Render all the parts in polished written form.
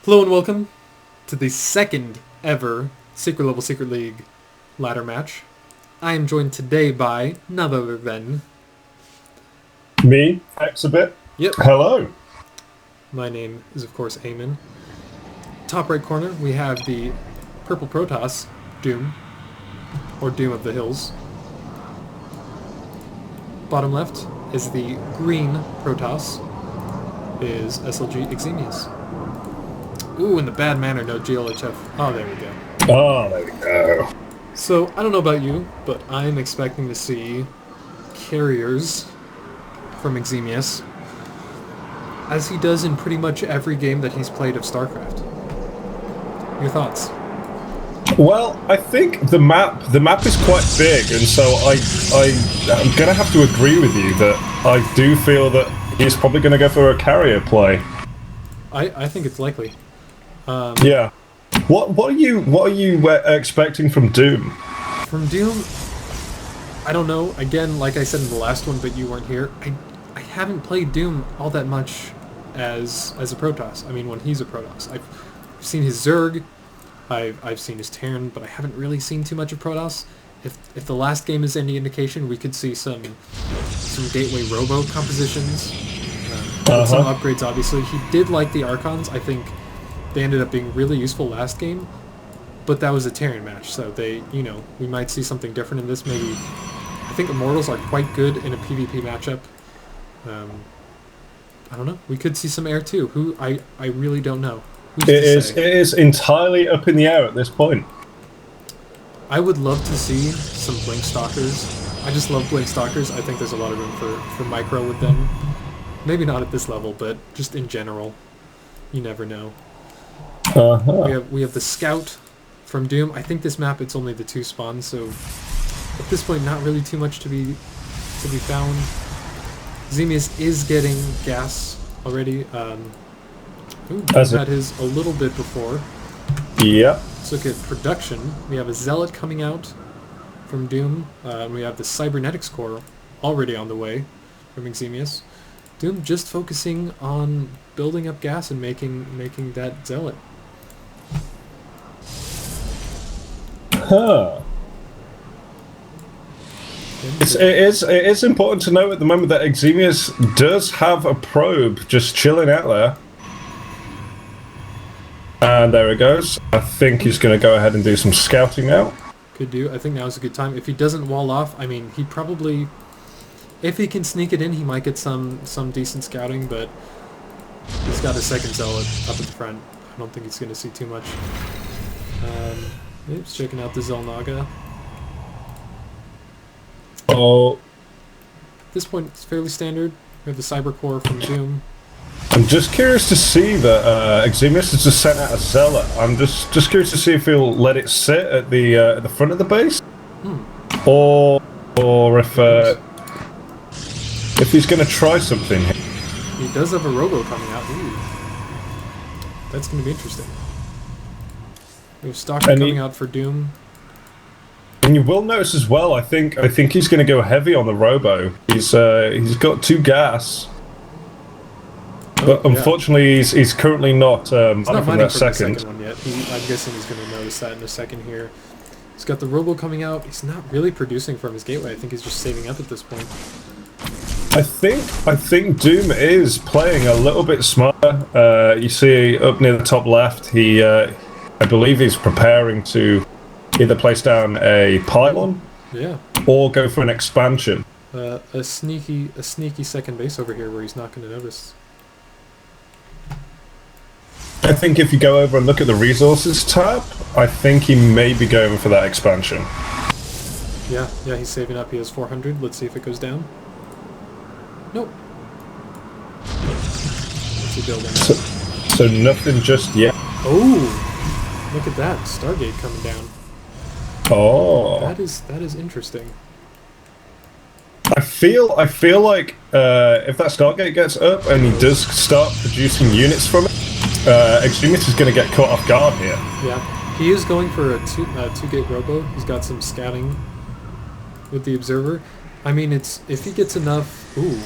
Hello and welcome to the second ever Secret League ladder match. I am joined today by none other than... Me, Exabyt. Yep. Hello. My name is of course Eamon. Top right corner we have the purple Protoss, Doom, or Doom of the Hills. Bottom left is the green Protoss, is SLG Eximius. Ooh, in the bad manner, no GLHF. Oh, there we go. Oh, there we go. So, I don't know about you, but I'm expecting to see carriers from Eximius, as he does in pretty much every game that he's played of StarCraft. Your thoughts? Well, I think the map is quite big, and so I'm gonna have to agree with you that I do feel that he's probably gonna go for a carrier play. I think it's likely. Yeah. What are you expecting from Doom? From Doom, I don't know. Again, like I said in the last one, but you weren't here. I haven't played Doom all that much as a Protoss. I mean, when he's a Protoss, I've seen his Zerg, I've seen his Terran, but I haven't really seen too much of Protoss. If the last game is any indication, we could see some Gateway Robo compositions. With some upgrades, obviously. He did like the Archons. I think they ended up being really useful last game, but that was a Terran match, so we might see something different in this. Maybe I think Immortals are quite good in a PvP matchup. I don't know. We could see some air too. Who I really don't know. It is entirely up in the air at this point. I would love to see some Blink Stalkers. I just love Blink Stalkers. I think there's a lot of room for micro with them. Maybe not at this level, but just in general. You never know. We have the Scout from Doom. I think this map, it's only the 2 spawns, so at this point not really too much to be found. Eximius is getting gas already. Doom had his a little bit before. Yeah. Let's look at production. We have a Zealot coming out from Doom. We have the Cybernetics Core already on the way from Eximius. Doom just focusing on building up gas and making that Zealot. Huh. It is important to note at the moment that Eximius does have a probe just chilling out there. And there it goes. I think he's going to go ahead and do some scouting now. Could do. I think now's a good time. If he doesn't wall off, I mean, he probably... If he can sneak it in, he might get some decent scouting, but he's got a second Zealot up at the front. I don't think he's going to see too much. He's checking out the Zelnaga. Oh. At this point, it's fairly standard. We have the Cyber Core from Doom. I'm just curious to see that Eximius has just sent out a Zealot. I'm just curious to see if he'll let it sit at the front of the base, or if he's going to try something. He does have a Robo coming out. Ooh. That's going to be interesting. We have Stalker coming out for Doom. And you will notice as well, I think he's going to go heavy on the Robo. He's got 2 gas. But unfortunately, he's currently not mining for that second one yet. I'm guessing he's going to notice that in a second here. He's got the Robo coming out. He's not really producing from his gateway. I think he's just saving up at this point. I think Doom is playing a little bit smarter. You see up near the top left, I believe he's preparing to either place down a pylon, or go for an expansion. A sneaky second base over here where he's not going to notice. I think if you go over and look at the resources tab, I think he may be going for that expansion. Yeah, he's saving up. He has 400. Let's see if it goes down. Nope. What's he building? So nothing just yet. Oh, look at that Stargate coming down. Oh, that is interesting. I feel like if that Stargate gets up and he does start producing units from it, Eximius is going to get caught off guard here. Yeah, he is going for a two-gate Robo. He's got some scouting with the Observer. I mean, if he gets enough... Ooh.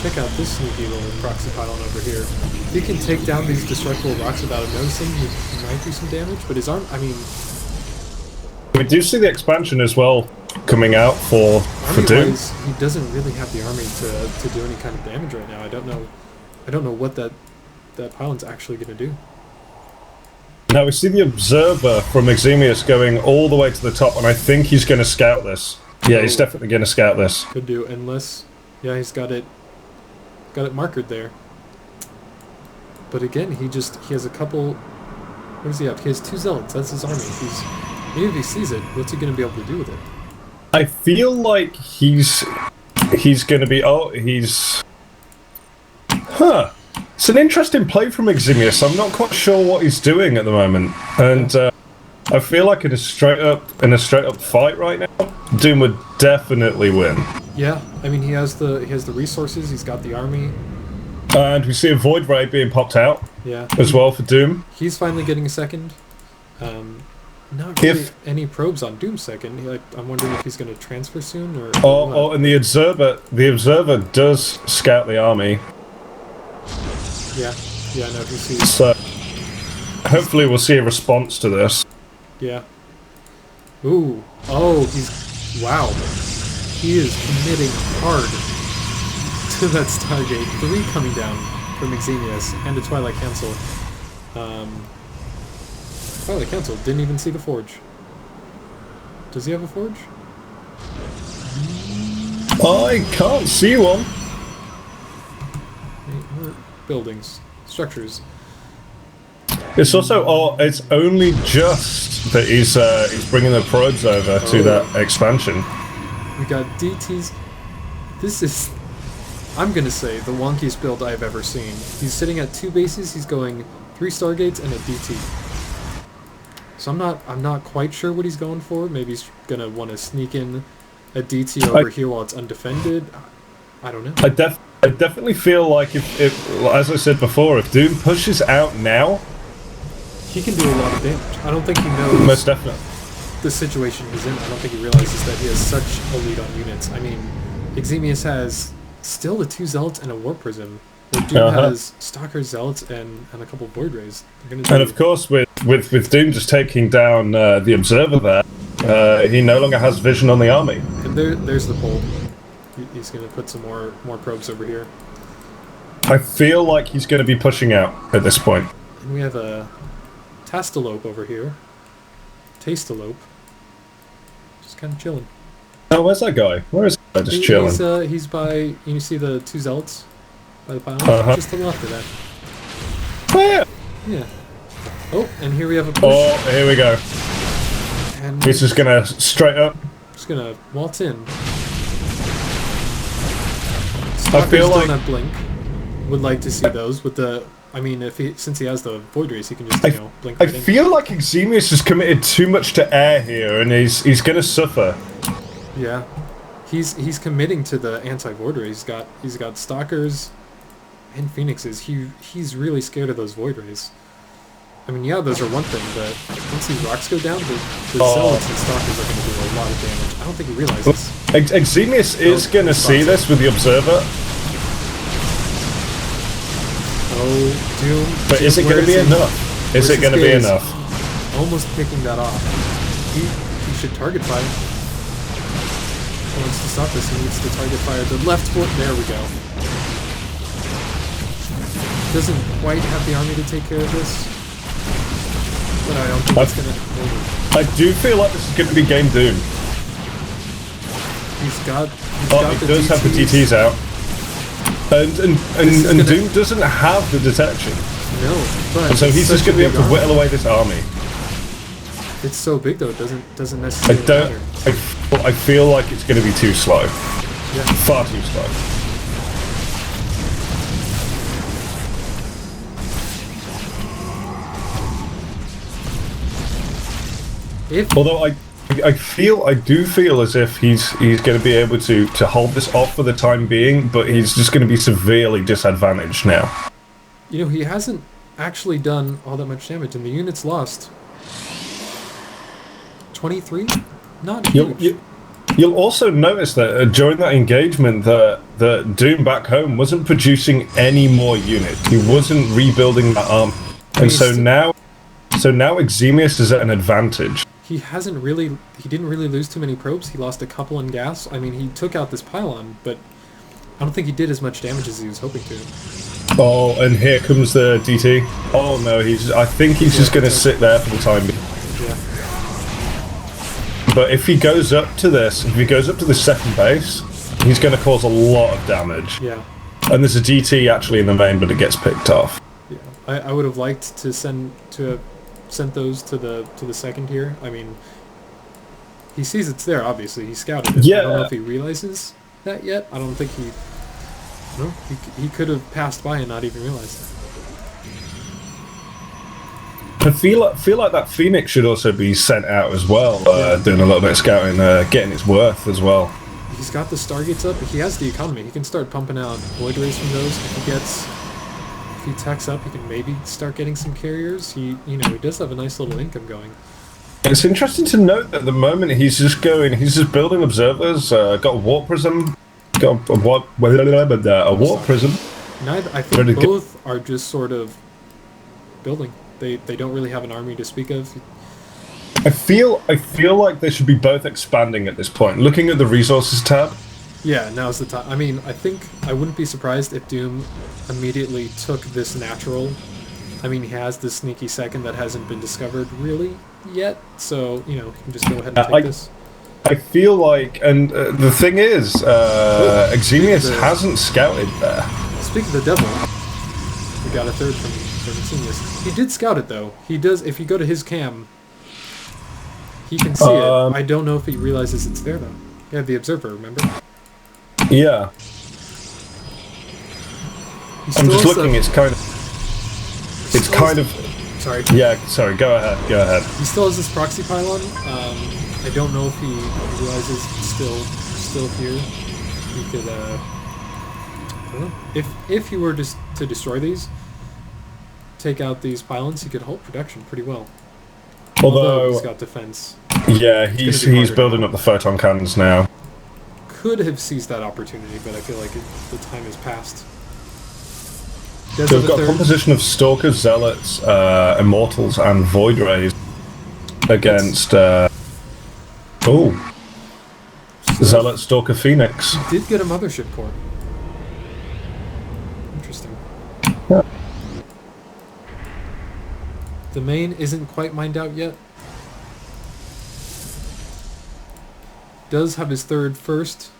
check out this sneaky little proxy pylon over here. If he can take down these destructible rocks without him noticing, he might do some damage, but his arm, I mean... We do see the expansion as well coming out for Doom. He doesn't really have the army to do any kind of damage right now. I don't know what that pylon's actually going to do. Now we see the Observer from Eximius going all the way to the top, and I think he's going to scout this. Yeah, he's definitely going to scout this. Could do, unless... Yeah, he's got it markered there. But again, he has a couple... What does he have? He has 2 zealots. That's his army. Even if he sees it, what's he going to be able to do with it? I feel like he's going to be... Oh, he's... Huh. It's an interesting play from Eximius. I'm not quite sure what he's doing at the moment. And I feel like in a straight up fight right now, Doom would definitely win. Yeah, I mean he has the resources, he's got the army. And we see a Void Ray being popped out. Yeah. As well for Doom. He's finally getting a second. Not really any probes on Doom's second. I'm wondering if he's going to transfer soon or. Oh, and the Observer does scout the army. Yeah, no, he sees. So hopefully we'll see a response to this. Yeah. Ooh. Oh, wow. He is committing hard to that Stargate. 3 coming down from Eximius and a Twilight Council. Twilight Council didn't even see the forge. Does he have a forge? I can't see one. Buildings, structures. It's also it's only just that he's bringing the probes over to that expansion. We got DTs. This is, I'm gonna say, the wonkiest build I've ever seen. He's sitting at 2 bases. He's going 3 Stargates and a DT. So I'm not quite sure what he's going for. Maybe he's gonna want to sneak in a DT over here while it's undefended. I don't know. I definitely feel like if, as I said before, if Doom pushes out now, he can do a lot of damage. I don't think he knows most definitely the situation he's in. I don't think he realizes that he has such a lead on units. I mean, Eximius has still the 2 Zealots and a Warp Prism. Where Doom has Stalker Zealots and a couple of Void Rays. And of course, with Doom just taking down the Observer there, he no longer has vision on the army. And there's the pole. He's going to put some more probes over here. I feel like he's going to be pushing out at this point. And we have a Tastalope over here. Tastalope. Just kind of chilling. Oh, where's that guy? Where is that guy just chilling? He's by... You see the 2 Zealots by the pylon? Just to the left of that. Oh, yeah. Yeah. Oh, and here we have a push. Oh, here we go. And he's just going to straight up. Just going to waltz in. I feel like that blink. Would like to see those with the. I mean, since he has the Void Rays, he can just blink. Right in. Feel like Eximius has committed too much to air here, and he's going to suffer. Yeah, he's committing to the anti-Void Rays. He's got Stalkers and Phoenixes. He's really scared of those Void Rays. I mean, yeah, those are one thing, but once these rocks go down, the Zealots and Stalkers are going to do a lot of damage. I don't think he realizes. Eximius is going to see this with the Observer. Oh, Doom. But is it going to be enough? Is it going to be enough? Almost picking that off. He should target fire. He wants to stop this. He needs to target fire. The left foot. There we go. Doesn't quite have the army to take care of this. But I don't think it's going to... I do feel like this is going to be game Doom. He does have the DTs out. And Doom doesn't have the detection. No, but... And so he's just going to be able to whittle away this army. It's so big though, it doesn't necessarily matter. I feel like it's going to be too slow. Yeah. Far too slow. Although I do feel as if he's going to be able to hold this off for the time being, but he's just going to be severely disadvantaged now. You know, he hasn't actually done all that much damage, and the unit's lost 23. Not huge. You'll also notice that during that engagement, the Doom back home wasn't producing any more units. He wasn't rebuilding that arm, and so now Eximius is at an advantage. He didn't really lose too many probes. He lost a couple in gas. I mean, he took out this pylon, but I don't think he did as much damage as he was hoping to. Oh, and here comes the DT. Oh no, I think he's just going to sit there for the time being. Yeah. But if he goes up to the second base, he's going to cause a lot of damage. Yeah. And there's a DT actually in the main, but it gets picked off. Yeah. I would have liked to sent those to the second here. I mean, he sees it's there. Obviously, he scouted it. Yeah. I don't know if he realizes that yet. I don't think he. No, he could have passed by and not even realized that. I feel like that Phoenix should also be sent out as well, doing a little bit of scouting, getting its worth as well. He's got the Stargates up. He has the economy. He can start pumping out Void Rays from those. If he techs up, he can maybe start getting some carriers. He does have a nice little income going. It's interesting to note that at the moment he's just building observers. Got a warp prism. Got a warp prism. I think both are just sort of building. They don't really have an army to speak of. I feel like they should be both expanding at this point. Looking at the resources tab. Yeah, now's the time. I mean, I wouldn't be surprised if Doom immediately took this natural. I mean, he has this sneaky second that hasn't been discovered really yet, so he can just go ahead and take this. I feel like, and the thing is, Eximius hasn't scouted there. Speak of the devil, we got a third from Eximius. He did scout it though. He does. If you go to his cam, he can see it. I don't know if he realizes it's there though. Yeah, the observer. Remember? Yeah. I'm just looking. It's kind of. Sorry. Yeah. Sorry. Go ahead. He still has this proxy pylon. I don't know if he realizes it's still here. He could, I don't know. If he were just to destroy these, take out these pylons, he could halt production pretty well. Although he's got defense. Yeah, he's building up the photon cannons now. Could have seized that opportunity, but I feel like the time has passed. So we've got a composition of Stalkers, Zealots, Immortals, and Void Rays against. Zealot, Stalker, Phoenix. He did get a mothership core. Interesting. Yeah. The main isn't quite mined out yet. Does have his third first.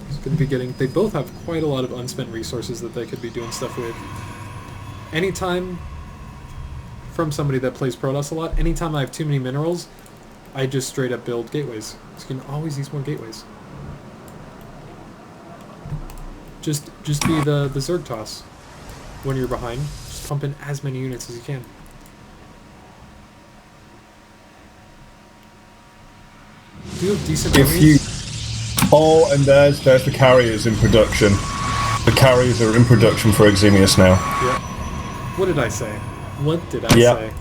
He's going to be getting... They both have quite a lot of unspent resources that they could be doing stuff with. Anytime, from somebody that plays Protoss a lot, anytime I have too many minerals, I just straight up build gateways. So you can always use more gateways. Just be the Zerg toss when you're behind. Just pump in as many units as you can. Do you have decent armies? Oh, and there's the carriers in production. The carriers are in production for Eximius now. Yeah. What did I say? What did I say?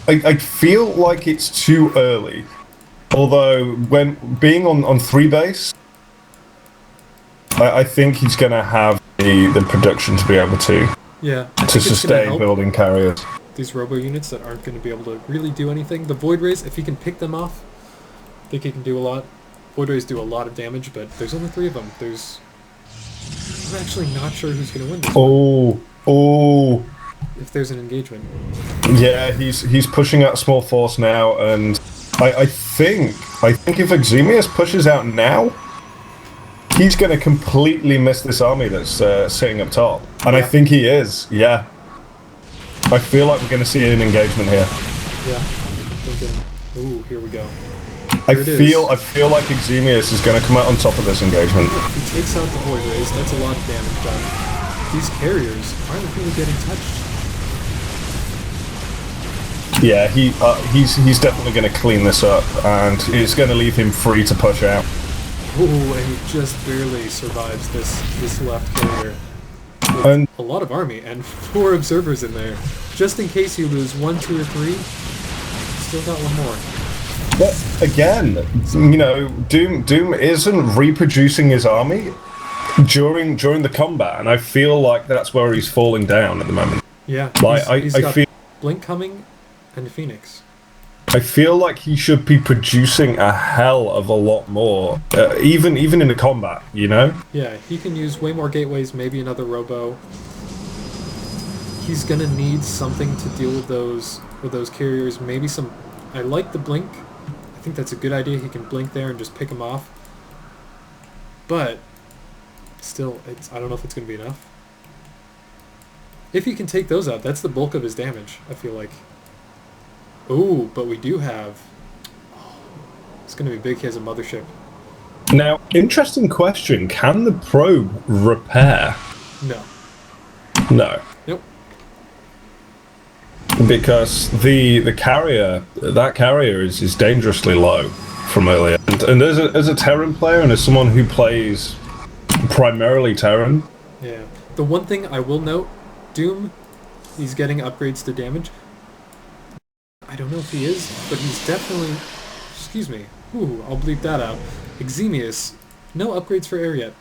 I feel like it's too early. Although, when being on 3 base, I think he's going to have the production to be able to sustain building carriers. These robo units that aren't going to be able to really do anything. The Void Rays, if he can pick them off, I think he can do a lot. Void Rays do a lot of damage, but there's only 3 of them. I'm actually not sure who's going to win this one. If there's an engagement. Yeah, he's pushing out a small force now, and I think if Eximius pushes out now, he's going to completely miss this army that's sitting up top. And I think he is, yeah. I feel like we're going to see an engagement here. Yeah. Ooh, here we go. I feel like Eximius is going to come out on top of this engagement. If he takes out the Void Rays, that's a lot of damage done. These carriers aren't really getting touched. Yeah, he's definitely going to clean this up, and it's going to leave him free to push out. Ooh, and he just barely survives this left carrier. And a lot of army and 4 observers in there. Just in case you lose 1, 2, or 3, still got 1 more. But again, you know, Doom isn't reproducing his army during the combat, and I feel like that's where he's falling down at the moment. Yeah, Like he's I got feel Blink coming and Phoenix. I feel like he should be producing a hell of a lot more, even in the combat. You know? Yeah, he can use way more gateways, maybe another robo. He's gonna need something to deal with those carriers. Maybe some. I like the blink. I think that's a good idea. He can blink there and just pick them off. But still, I don't know if it's gonna be enough. If he can take those out, that's the bulk of his damage. I feel like. Ooh, but we do have. Oh, it's gonna be big. He has a mothership. Now, interesting question: can the probe repair? No. No. Nope. Because the carrier, that carrier is dangerously low from earlier. And as a Terran player and as someone who plays primarily Terran. Yeah. The one thing I will note, Doom, he's getting upgrades to damage. I don't know if he is, but he's definitely... Excuse me. Ooh, I'll bleep that out. Eximius, no upgrades for air yet.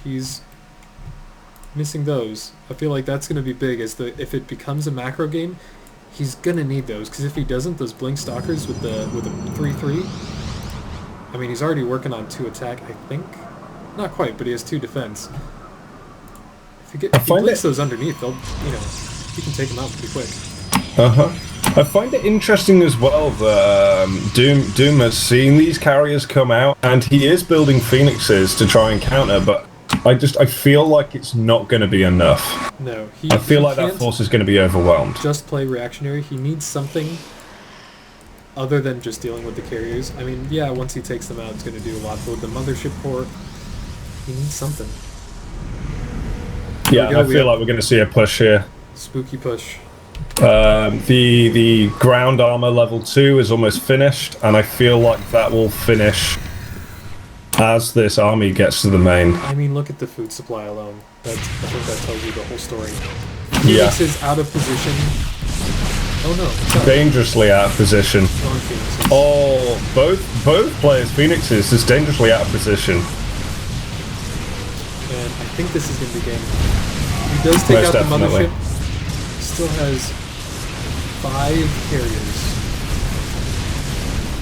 He's missing those. I feel like that's going to be big if it becomes a macro game, he's going to need those, because if he doesn't, those Blink Stalkers with the 3-3, I mean, he's already working on 2 attack, I think. Not quite, but he has 2 defense. If he blinks those underneath, they'll, you know, he can take them out pretty quick. I find it interesting as well that Doom has seen these carriers come out, and he is building Phoenixes to try and counter, but I feel like it's not going to be enough. No, I feel like that force is going to be overwhelmed. Just play reactionary. He needs something other than just dealing with the carriers. I mean, yeah, once he takes them out, it's going to do a lot. But with the mothership core, he needs something. Yeah, I feel like we're going to see a push here. Spooky push. The ground armor level 2 is almost finished, and I feel like that will finish as this army gets to the main. I mean, look at the food supply alone. I think that tells you the whole story. Phoenix is out of position. Oh no. Sorry. Dangerously out of position. Oh, both players' Phoenixes is dangerously out of position. And I think this is going to be game. He does take out the mothership. Still has 5 carriers.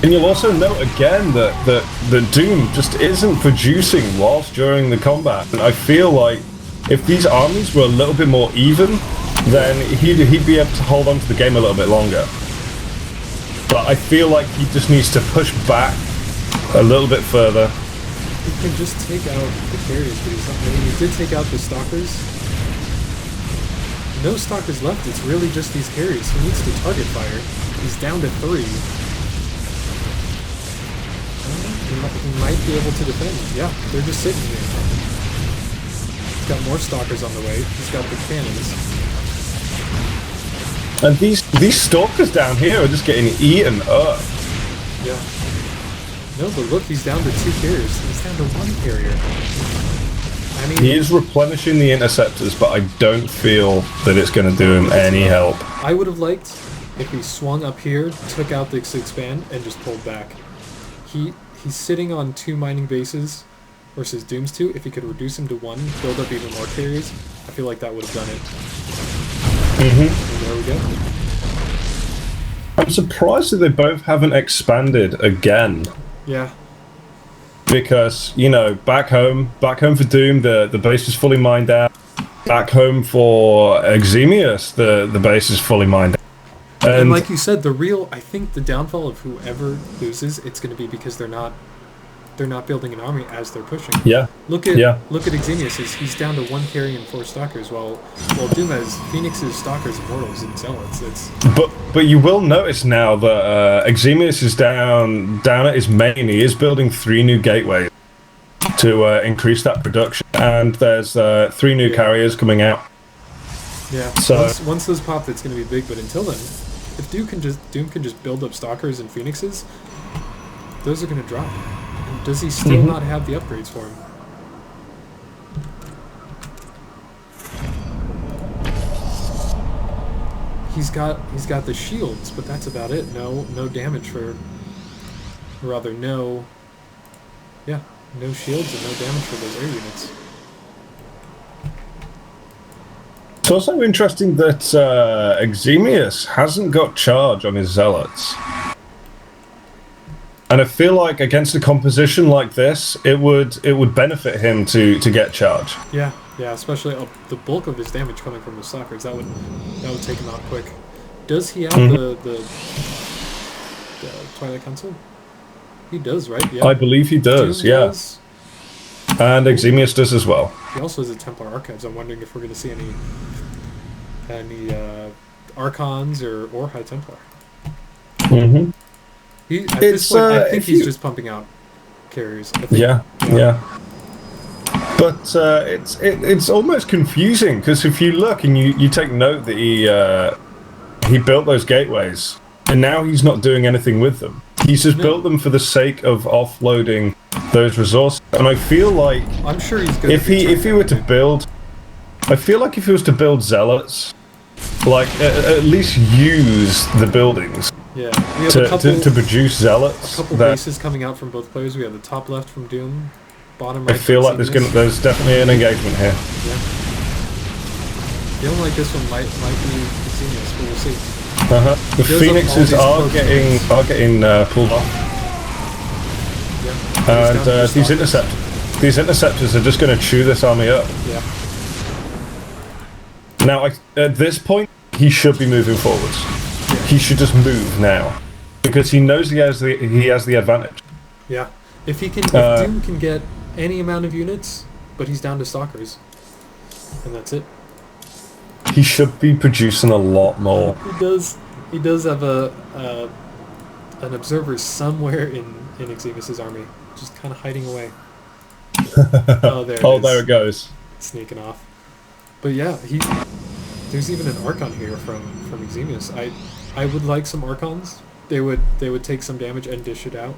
And you'll also note again that Doom just isn't producing whilst during the combat. And I feel like if these armies were a little bit more even, then he'd be able to hold on to the game a little bit longer. But I feel like he just needs to push back a little bit further. He can just take out the carriers, but he did take out the stalkers. No stalkers left, it's really just these carriers. He needs to target fire. He's down to 3. He might be able to defend. Yeah, they're just sitting here. He's got more stalkers on the way. He's got the cannons. And these stalkers down here are just getting eaten up. Yeah. No, but look, he's down to 2 carriers. He's down to 1 carrier. I mean, he is replenishing the interceptors, but I don't feel that it's going to do him any help. I would have liked if he swung up here, took out the expand, and just pulled back. He's sitting on 2 mining bases versus Doom's 2. If he could reduce him to 1, build up even more carriers, I feel like that would have done it. And there we go. I'm surprised that they both haven't expanded again. Yeah. Because, you know, back home for Doom, the base is fully mined out. Back home for Eximius, the base is fully mined out. And like you said, I think the downfall of whoever loses, it's going to be because they're not building an army as they're pushing. Yeah. Look at Eximius. He's down to 1 carry and 4 stalkers, while Doom has Phoenixes, stalkers, immortals, and zealots. But you will notice now that Eximius is down at his main. He is building 3 new gateways to increase that production, and there's 3 new carriers coming out. Yeah. So once those pop, it's going to be big. But until then, if Doom can just build up stalkers and phoenixes, those are going to drop. And does he still not have the upgrades for him? He's got the shields, but that's about it. No damage for Or rather, no shields and no damage for those air units. It's also interesting that Eximius hasn't got charge on his zealots. And I feel like against a composition like this, it would benefit him to get charge. Yeah, especially the bulk of his damage coming from the stalkers. That would take him out quick. Does he have the Twilight Council? He does, right? Yeah. I believe he does. Doom Yeah. does. And Eximius does as well. He also has a Templar Archives. I'm wondering if we're going to see any Archons or High Templar. Mm-hmm. At this point, I think he's just pumping out carriers. I think, Yeah. But it's almost confusing because if you look and you take note that he built those gateways and now he's not doing anything with them. He's just built them for the sake of offloading those resources. And I feel like I'm sure he's going if he were to build, I feel like if he was to build zealots, like at least use the buildings. Yeah, we have to produce zealots. A couple bases coming out from both players. We have the top left from Doom, bottom right. I feel like there's definitely an engagement here. Yeah. Feeling like this one might be Eximius, but we'll see. The Phoenixes are getting pulled off. Yeah. And these interceptors are just going to chew this army up. Yeah. Now, at this point, he should be moving forwards. Yeah. He should just move now because he knows he has the advantage. Yeah. If Doom can get any amount of units, but he's down to stalkers, and that's it. He should be producing a lot more. He does have an observer somewhere in Eximius' army, just kind of hiding away. There it goes. Sneaking off. But yeah, there's even an Archon here from Eximius. I would like some Archons. They would take some damage and dish it out.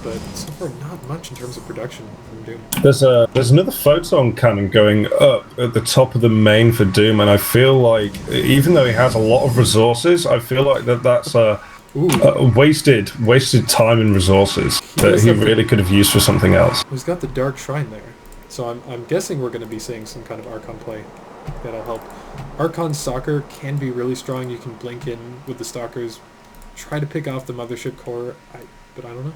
But so far, not much in terms of production from Doom. There's another photon cannon going up at the top of the main for Doom, and I feel like even though he has a lot of resources, I feel like that's a wasted time and resources that he really could have used for something else. He's got the Dark Shrine there, so I'm guessing we're going to be seeing some kind of Archon play that'll help. Archon Stalker can be really strong. You can blink in with the Stalkers, try to pick off the Mothership Core, but I don't know.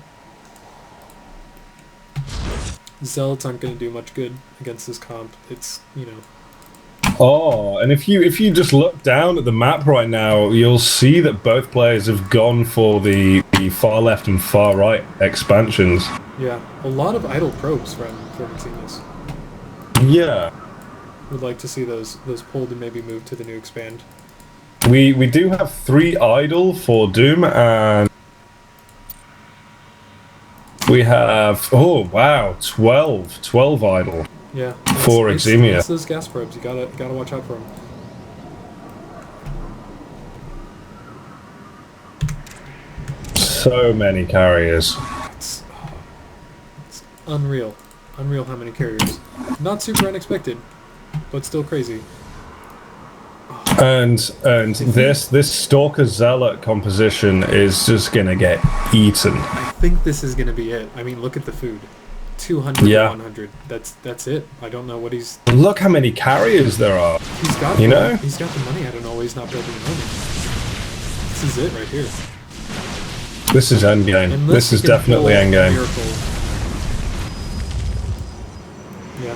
Zealots aren't going to do much good against this comp. It's, Oh, and if you just look down at the map right now, you'll see that both players have gone for the far left and far right expansions. Yeah, a lot of idle probes from Eximius. Yeah. Would like to see those pulled and maybe moved to the new expand. We do have 3 idle for Doom, and we have 12 idle. Yeah. For Eximius. It's those gas probes. You gotta watch out for them. So many carriers. It's unreal. Unreal how many carriers. Not super unexpected, but still crazy. And this Stalker Zealot composition is just gonna get eaten. I think this is gonna be it. I mean, look at the food. 200 to 100. That's it. I don't know what he's... Look how many carriers there are. He's got he's got the money. I don't know why he's not building an army. This is it right here. This is endgame. This is definitely endgame. Yeah.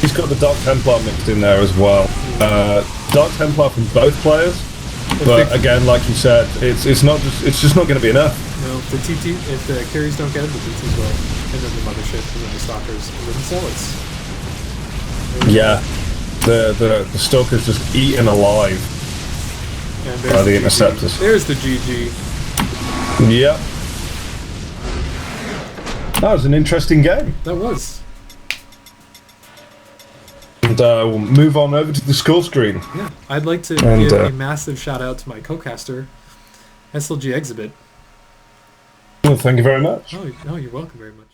He's got the Dark Templar mixed in there as well. Dark Templar from both players. But again, like you said, it's just not going to be enough. No, the TT, if the carries don't get it, the TTs will, and then the Mothership, and then the Stalkers, and then the Zealots. Yeah, the Stalkers just eaten alive by the Interceptors. There's the GG. Yep. That was an interesting game. That was. And we'll move on over to the score screen. Yeah, I'd like to give a massive shout out to my co-caster, SLG Exabyt. Well, thank you very much. Oh, you're welcome very much.